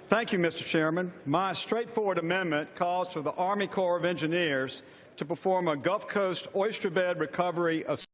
Thank you, Mr. Chairman. My straightforward amendment calls for the Army Corps of Engineers to perform a Gulf Coast oyster bed recovery assessment.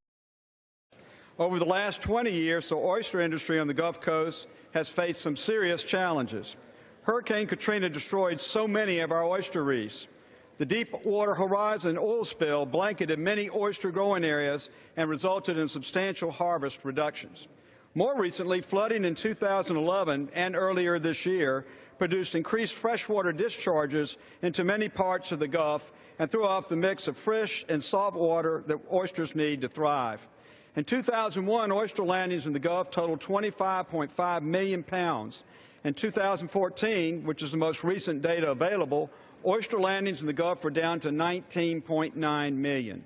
Over the last 20 years, the oyster industry on the Gulf Coast has faced some serious challenges. Hurricane Katrina destroyed so many of our oyster reefs. The Deepwater Horizon oil spill blanketed many oyster growing areas and resulted in substantial harvest reductions. More recently, flooding in 2011 and earlier this year produced increased freshwater discharges into many parts of the Gulf and threw off the mix of fresh and salt water that oysters need to thrive. In 2001, oyster landings in the Gulf totaled 25.5 million pounds. In 2014, which is the most recent data available, oyster landings in the Gulf were down to 19.9 million.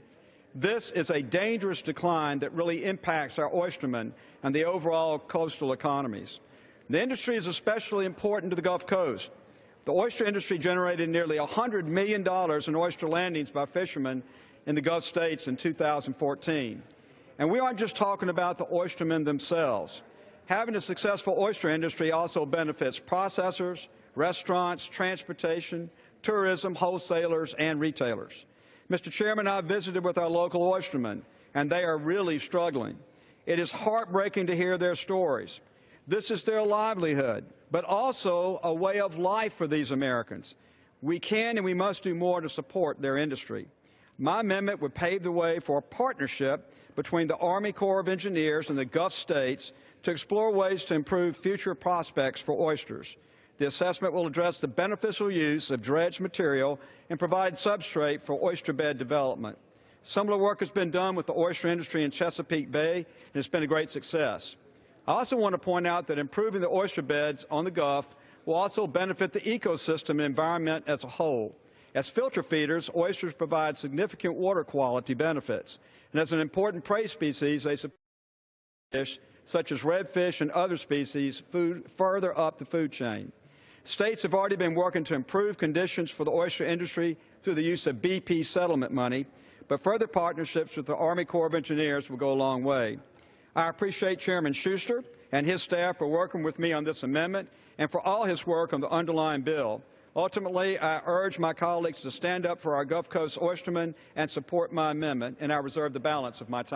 This is a dangerous decline that really impacts our oystermen and the overall coastal economies. The industry is especially important to the Gulf Coast. The oyster industry generated nearly $100 million in oyster landings by fishermen in the Gulf states in 2014. And we aren't just talking about the oystermen themselves. Having a successful oyster industry also benefits processors, restaurants, transportation, tourism, wholesalers, and retailers. Mr. Chairman, I've visited with our local oystermen, and they are really struggling. It is heartbreaking to hear their stories. This is their livelihood, but also a way of life for these Americans. We can and we must do more to support their industry. My amendment would pave the way for a partnership between the Army Corps of Engineers and the Gulf states to explore ways to improve future prospects for oysters. The assessment will address the beneficial use of dredged material and provide substrate for oyster bed development. Similar work has been done with the oyster industry in Chesapeake Bay, and it's been a great success. I also want to point out that improving the oyster beds on the Gulf will also benefit the ecosystem and environment as a whole. As filter feeders, oysters provide significant water quality benefits, and as an important prey species, they support fish such as redfish and other species further up the food chain. States have already been working to improve conditions for the oyster industry through the use of BP settlement money, but further partnerships with the Army Corps of Engineers will go a long way. I appreciate Chairman Schuster and his staff for working with me on this amendment and for all his work on the underlying bill. Ultimately, I urge my colleagues to stand up for our Gulf Coast oystermen and support my amendment, and I reserve the balance of my time.